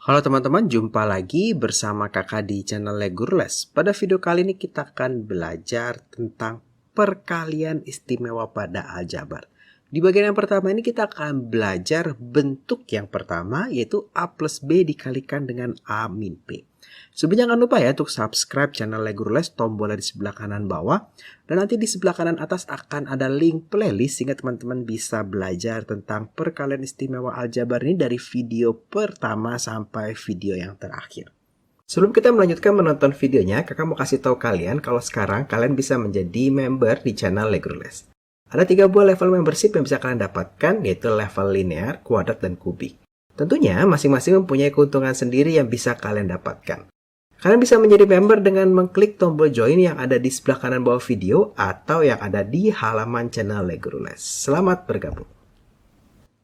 Halo teman-teman, jumpa lagi bersama kakak di channel Legurles. Pada video kali ini kita akan belajar tentang perkalian istimewa pada aljabar. Di bagian yang pertama ini kita akan belajar bentuk yang pertama, yaitu A plus B dikalikan dengan A min B. Sebelumnya jangan lupa ya untuk subscribe channel Legurles, tombolnya di sebelah kanan bawah. Dan nanti di sebelah kanan atas akan ada link playlist sehingga teman-teman bisa belajar tentang perkalian istimewa aljabar ini dari video pertama sampai video yang terakhir. Sebelum kita melanjutkan menonton videonya, kakak mau kasih tahu kalian kalau sekarang kalian bisa menjadi member di channel Legurles. Ada 3 buah level membership yang bisa kalian dapatkan, yaitu level linear, kuadrat, dan kubik. Tentunya masing-masing mempunyai keuntungan sendiri yang bisa kalian dapatkan. Kalian bisa menjadi member dengan mengklik tombol join yang ada di sebelah kanan bawah video atau yang ada di halaman channel Legurles. Selamat bergabung.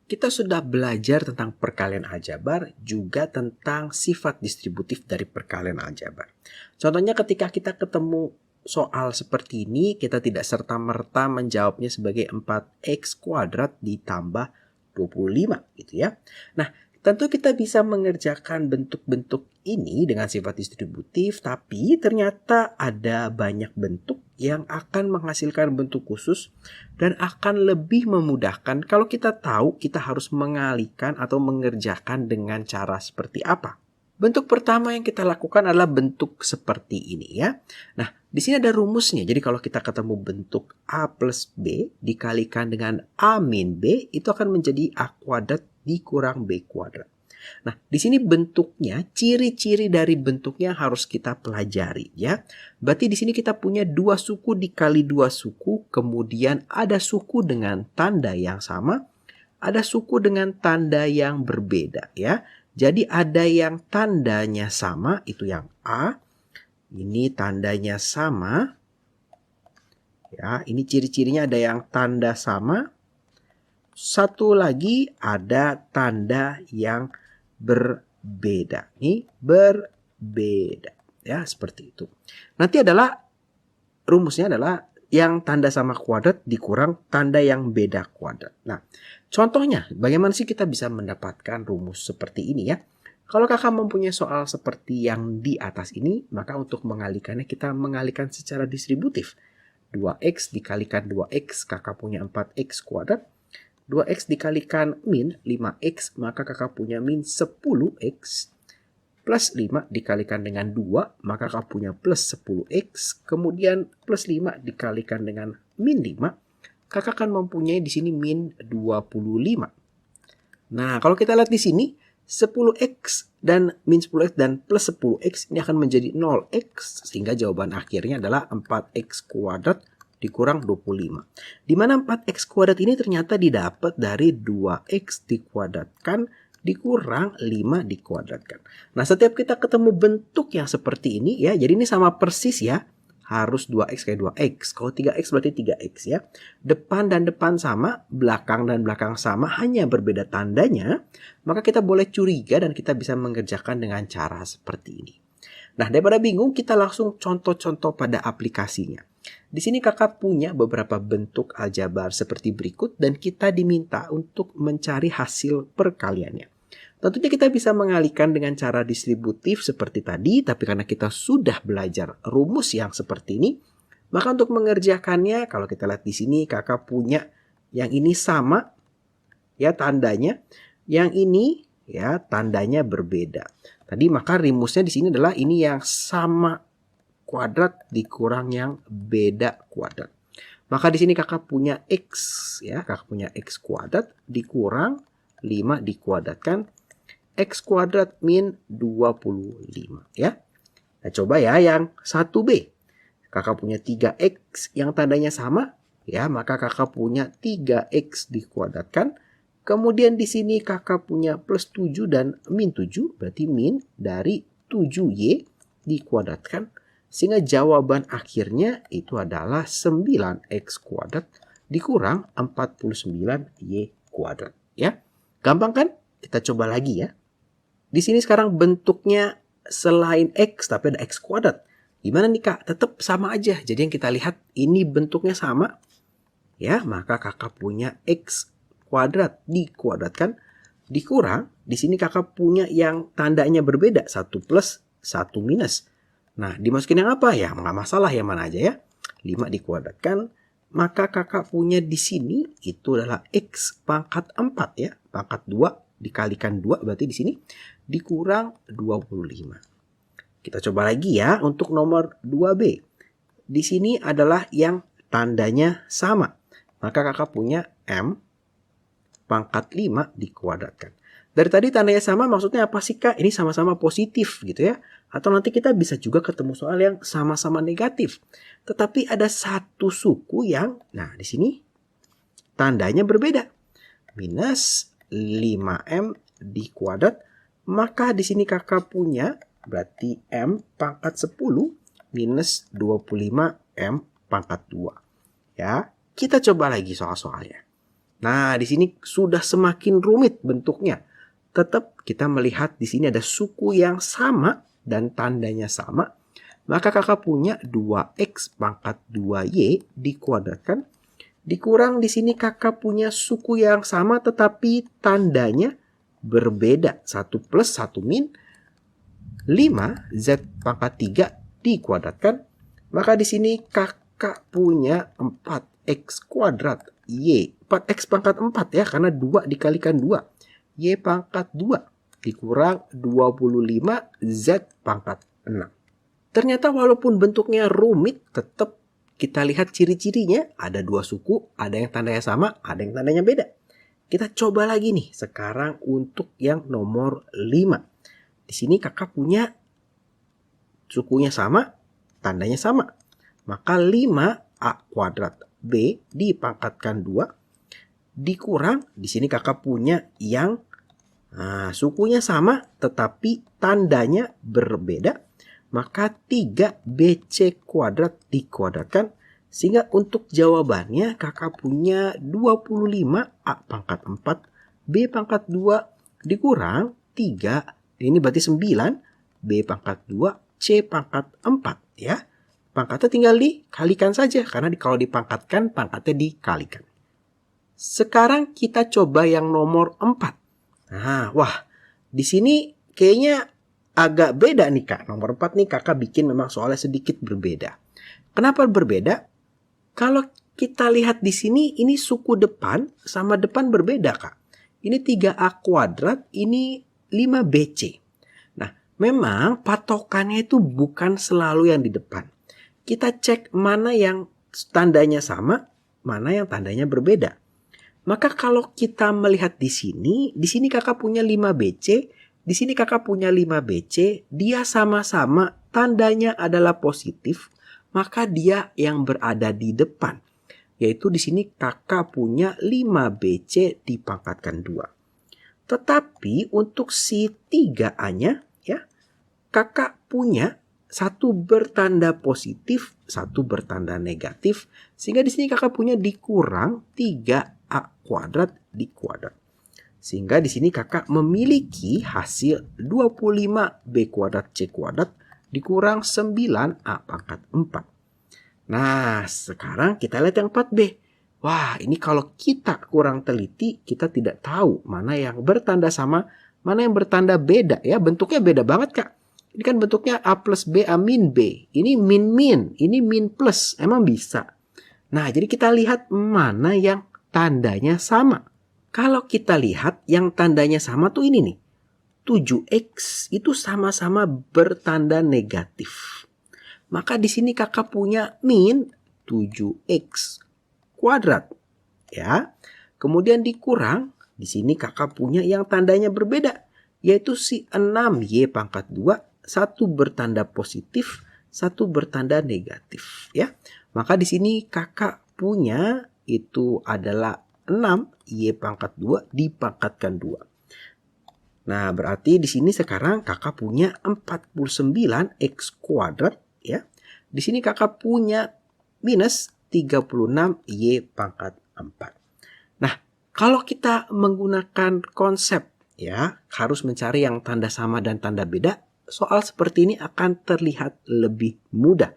Kita sudah belajar tentang perkalian aljabar, juga tentang sifat distributif dari perkalian aljabar. Contohnya ketika kita ketemu soal seperti ini, kita tidak serta-merta menjawabnya sebagai 4x kuadrat ditambah 25 gitu ya. Nah, tentu kita bisa mengerjakan bentuk-bentuk ini dengan sifat distributif, tapi ternyata ada banyak bentuk yang akan menghasilkan bentuk khusus dan akan lebih memudahkan kalau kita tahu kita harus mengalihkan atau mengerjakan dengan cara seperti apa. Bentuk pertama yang kita lakukan adalah bentuk seperti ini ya. Nah, di sini ada rumusnya. Jadi kalau kita ketemu bentuk A plus B dikalikan dengan A min B, itu akan menjadi A kuadrat dikurang B kuadrat. Nah, di sini bentuknya, ciri-ciri dari bentuknya harus kita pelajari ya. Berarti di sini kita punya 2 suku dikali 2 suku, kemudian ada suku dengan tanda yang sama, ada suku dengan tanda yang berbeda ya. Jadi ada yang tandanya sama, itu yang A. Ini tandanya sama. Ya, ini ciri-cirinya ada yang tanda sama. Satu lagi ada tanda yang berbeda. Ini berbeda. Ya, seperti itu. Nanti adalah rumusnya adalah yang tanda sama kuadrat dikurang tanda yang beda kuadrat. Nah, contohnya bagaimana sih kita bisa mendapatkan rumus seperti ini ya? Kalau kakak mempunyai soal seperti yang di atas ini, maka untuk mengalihkannya kita mengalihkan secara distributif. 2x dikalikan 2x, kakak punya 4x kuadrat. 2x dikalikan min 5x, maka kakak punya min 10x. Plus 5 dikalikan dengan 2, maka kakak punya plus 10x. Kemudian plus 5 dikalikan dengan min 5, kakak akan mempunyai di sini min 25. Nah, kalau kita lihat di sini, 10x dan min 10x dan plus 10x ini akan menjadi 0x. Sehingga jawaban akhirnya adalah 4x kuadrat dikurang 25. Di mana 4x kuadrat ini ternyata didapat dari 2x dikuadratkan dikurang 5 dikuadratkan. Nah, setiap kita ketemu bentuk yang seperti ini ya, jadi ini sama persis ya. Harus 2x kayak 2x. Kalau 3x berarti 3x ya. Depan dan depan sama, belakang dan belakang sama, hanya berbeda tandanya. Maka kita boleh curiga dan kita bisa mengerjakan dengan cara seperti ini. Nah, daripada bingung, kita langsung contoh-contoh pada aplikasinya. Di sini kakak punya beberapa bentuk aljabar seperti berikut dan kita diminta untuk mencari hasil perkaliannya. Tentunya kita bisa mengalihkan dengan cara distributif seperti tadi, tapi karena kita sudah belajar rumus yang seperti ini, maka untuk mengerjakannya, kalau kita lihat di sini kakak punya yang ini sama ya tandanya, yang ini ya tandanya berbeda. Tadi maka rumusnya di sini adalah ini yang sama kuadrat dikurang yang beda kuadrat. Maka di sini kakak punya x ya, kakak punya x kuadrat dikurang 5 dikuadratkan x kuadrat min 25 ya. Nah, coba ya yang 1B. Kakak punya 3x yang tandanya sama ya, maka kakak punya 3x dikuadratkan. Kemudian di sini kakak punya plus 7 dan min 7, berarti min dari 7y dikuadratkan. Sehingga jawaban akhirnya itu adalah 9x kuadrat dikurang 49y kuadrat ya. Gampang kan? Kita coba lagi ya. Di sini sekarang bentuknya selain x tapi ada x kuadrat. Gimana nih kak? Tetap sama aja. Jadi yang kita lihat ini bentuknya sama. Ya, maka kakak punya x kuadrat dikuadratkan Dikurang, di sini kakak punya yang tandanya berbeda, 1 plus, 1 minus. Nah, dimasukin yang apa ya? Nggak masalah yang mana aja ya. 5 dikuadratkan, maka kakak punya di sini itu adalah X pangkat 4 ya. Pangkat 2 dikalikan 2 berarti di sini dikurang 25. Kita coba lagi ya untuk nomor 2B. Di sini adalah yang tandanya sama. Maka kakak punya M pangkat 5 dikuadratkan. Dari tadi tandanya sama maksudnya apa sih Kak? Ini sama-sama positif gitu ya. Atau nanti kita bisa juga ketemu soal yang sama-sama negatif. Tetapi ada satu suku yang, nah di sini tandanya berbeda. Minus 5M dikuadrat. Maka di sini kakak punya berarti M pangkat 10 minus 25M pangkat 2. Ya, kita coba lagi soal-soalnya. Nah, di sini sudah semakin rumit bentuknya. Tetap kita melihat di sini ada suku yang sama dan tandanya sama. Maka kakak punya 2x pangkat 2y dikuadratkan. Dikurang di sini kakak punya suku yang sama tetapi tandanya berbeda. 1 plus 1 min 5z pangkat 3 dikuadratkan. Maka di sini kakak punya 4x kuadrat y. 4x pangkat 4 ya, karena 2 dikalikan 2. Y pangkat 2 dikurang 25 Z pangkat 6. Ternyata walaupun bentuknya rumit, tetap kita lihat ciri-cirinya. Ada dua suku, ada yang tandanya sama, ada yang tandanya beda. Kita coba lagi nih sekarang untuk yang nomor 5. Di sini kakak punya sukunya sama, tandanya sama. Maka 5A kuadrat B dipangkatkan 2 dikurang, di sini kakak punya yang sukunya sama tetapi tandanya berbeda, maka 3BC kuadrat dikuadratkan, sehingga untuk jawabannya kakak punya 25A pangkat 4 B pangkat 2 dikurang 3, ini berarti 9 B pangkat 2 C pangkat 4 ya. Pangkatnya tinggal dikalikan saja karena kalau dipangkatkan pangkatnya dikalikan. Sekarang kita coba yang nomor 4. Nah, wah, di sini kayaknya agak beda nih Kak. Nomor 4 nih kakak bikin memang soalnya sedikit berbeda. Kenapa berbeda? Kalau kita lihat di sini, ini suku depan sama depan berbeda Kak. Ini 3A kuadrat, ini 5BC. Nah, memang patokannya itu bukan selalu yang di depan. Kita cek mana yang tandanya sama, mana yang tandanya berbeda. Maka kalau kita melihat di sini kakak punya 5BC, di sini kakak punya 5BC, dia sama-sama tandanya adalah positif, maka dia yang berada di depan. Yaitu di sini kakak punya 5BC dipangkatkan 2. Tetapi untuk si 3A-nya ya, kakak punya satu bertanda positif, satu bertanda negatif, sehingga di sini kakak punya dikurang 3A kuadrat dikuadrat. Sehingga di sini kakak memiliki hasil 25B kuadrat C kuadrat dikurang 9A pangkat 4. Nah, sekarang kita lihat yang 4B. Wah, ini kalau kita kurang teliti, kita tidak tahu mana yang bertanda sama, mana yang bertanda beda ya. Bentuknya beda banget Kak. Ini kan bentuknya A plus B, A min B. Ini min-min, ini min plus. Emang bisa? Nah, jadi kita lihat mana yang tandanya sama. Kalau kita lihat yang tandanya sama tuh ini nih. 7X itu sama-sama bertanda negatif. Maka di sini kakak punya min 7X kuadrat. Ya. Kemudian dikurang, di sini kakak punya yang tandanya berbeda. Yaitu si 6Y pangkat 2. Satu bertanda positif, satu bertanda negatif ya. Maka di sini kakak punya itu adalah 6Y pangkat 2 dipangkatkan 2. Nah, berarti di sini sekarang kakak punya 49X kuadrat ya. Di sini kakak punya minus 36Y pangkat 4. Nah, kalau kita menggunakan konsep ya, harus mencari yang tanda sama dan tanda beda, soal seperti ini akan terlihat lebih mudah.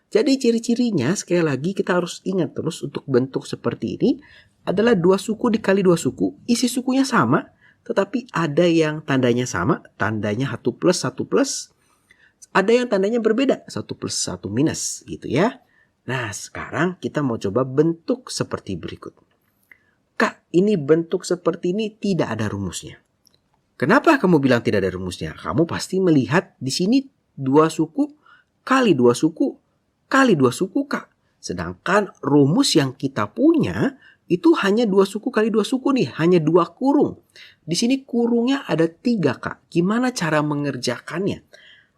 Jadi ciri-cirinya sekali lagi kita harus ingat terus untuk bentuk seperti ini adalah dua suku dikali dua suku. Isi sukunya sama tetapi ada yang tandanya sama, tandanya 1 plus 1 plus, ada yang tandanya berbeda, 1 plus 1 minus gitu ya. Nah, sekarang kita mau coba bentuk seperti berikut. Kak, ini bentuk seperti ini tidak ada rumusnya. Kenapa kamu bilang tidak ada rumusnya? Kamu pasti melihat di sini 2 suku kali 2 suku kali 2 suku, Kak. Sedangkan rumus yang kita punya itu hanya 2 suku kali 2 suku nih, hanya 2 kurung. Di sini kurungnya ada 3, Kak. Gimana cara mengerjakannya?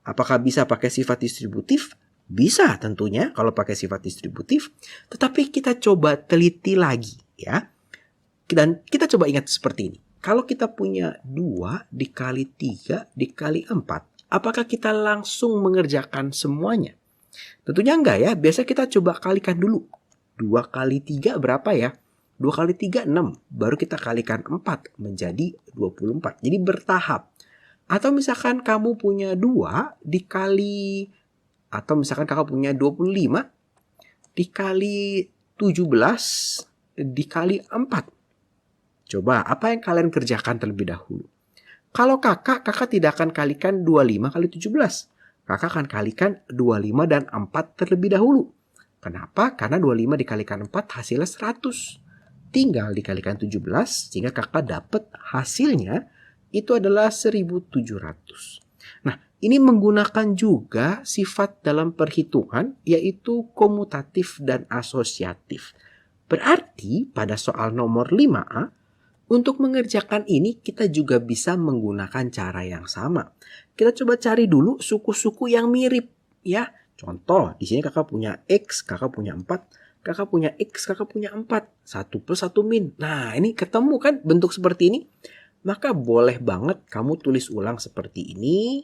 Apakah bisa pakai sifat distributif? Bisa tentunya kalau pakai sifat distributif. Tetapi kita coba teliti lagi ya. Dan kita coba ingat seperti ini. Kalau kita punya 2 dikali 3 dikali 4, apakah kita langsung mengerjakan semuanya? Tentunya enggak ya. Biasa kita coba kalikan dulu. 2 kali 3 berapa ya? 2 kali 3, 6. Baru kita kalikan 4 menjadi 24. Jadi bertahap. Atau misalkan kamu punya 2 dikali, atau misalkan kakak punya 25 dikali 17 dikali 4. Coba, apa yang kalian kerjakan terlebih dahulu? Kalau kakak tidak akan kalikan 25 kali 17. Kakak akan kalikan 25 dan 4 terlebih dahulu. Kenapa? Karena 25 dikalikan 4 hasilnya 100. Tinggal dikalikan 17 sehingga kakak dapat hasilnya itu adalah 1700. Nah, ini menggunakan juga sifat dalam perhitungan yaitu komutatif dan asosiatif. Berarti pada soal nomor 5A, untuk mengerjakan ini kita juga bisa menggunakan cara yang sama. Kita coba cari dulu suku-suku yang mirip ya. Contoh, di sini kakak punya X, kakak punya 4, kakak punya X, kakak punya 4. 1 plus 1 min. Nah, ini ketemu kan bentuk seperti ini. Maka boleh banget kamu tulis ulang seperti ini.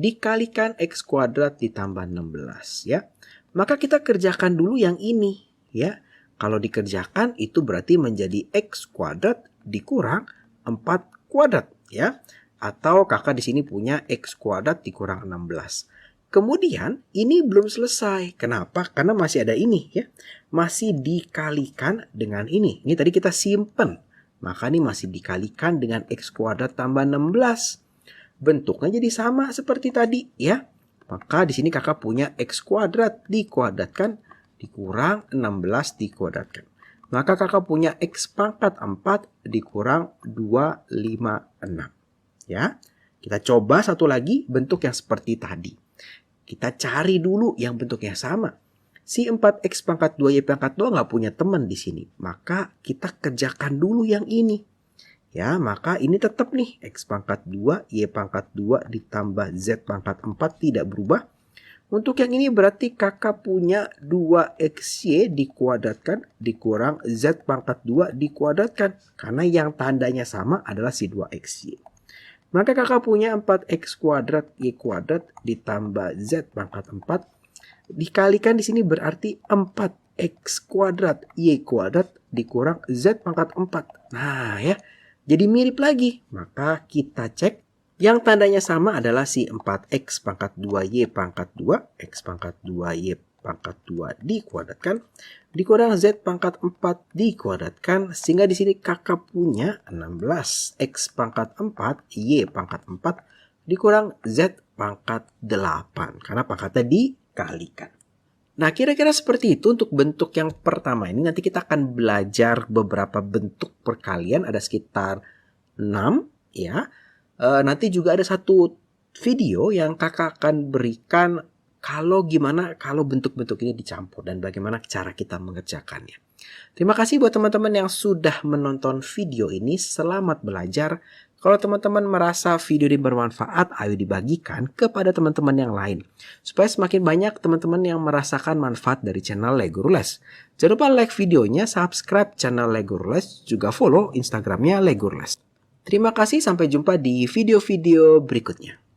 Dikalikan X kuadrat ditambah 16 ya. Maka kita kerjakan dulu yang ini ya. Kalau dikerjakan itu berarti menjadi X kuadrat dikurang 4 kuadrat ya. Atau kakak di sini punya X kuadrat dikurang 16. Kemudian ini belum selesai. Kenapa? Karena masih ada ini ya. Masih dikalikan dengan ini. Ini tadi kita simpen. Maka ini masih dikalikan dengan X kuadrat tambah 16. Bentuknya jadi sama seperti tadi ya. Maka di sini kakak punya X kuadrat dikuadratkan dikurang 16 dikuadratkan. Maka kakak punya X pangkat 4 dikurang 256. Ya. Kita coba satu lagi bentuk yang seperti tadi. Kita cari dulu yang bentuknya sama. Si 4X pangkat 2Y pangkat 2 nggak punya teman di sini. Maka kita kerjakan dulu yang ini. Ya, maka ini tetap nih. X pangkat 2, Y pangkat 2 ditambah Z pangkat 4 tidak berubah. Untuk yang ini berarti kakak punya 2XY dikuadratkan dikurang Z pangkat 2 dikuadratkan. Karena yang tandanya sama adalah si 2XY. Maka kakak punya 4X kuadrat Y kuadrat ditambah Z pangkat 4. Dikalikan di sini berarti 4X kuadrat Y kuadrat dikurang Z pangkat 4. Nah ya, jadi mirip lagi. Maka kita cek. Yang tandanya sama adalah si 4X pangkat 2Y pangkat 2. X pangkat 2Y pangkat 2 dikuadratkan. Dikurang Z pangkat 4 dikuadratkan. Sehingga di sini kakak punya 16. X pangkat 4, Y pangkat 4 dikurang Z pangkat 8. Karena pangkatnya dikalikan. Nah, kira-kira seperti itu untuk bentuk yang pertama ini. Nanti kita akan belajar beberapa bentuk perkalian. Ada sekitar 6 ya. Nanti juga ada satu video yang kakak akan berikan gimana kalau bentuk-bentuk ini dicampur dan bagaimana cara kita mengerjakannya. Terima kasih buat teman-teman yang sudah menonton video ini. Selamat belajar. Kalau teman-teman merasa video ini bermanfaat, ayo dibagikan kepada teman-teman yang lain. Supaya semakin banyak teman-teman yang merasakan manfaat dari channel Lego Rules. Jangan lupa like videonya, subscribe channel Lego Rules, juga follow Instagramnya Lego Rules. Terima kasih, sampai jumpa di video-video berikutnya.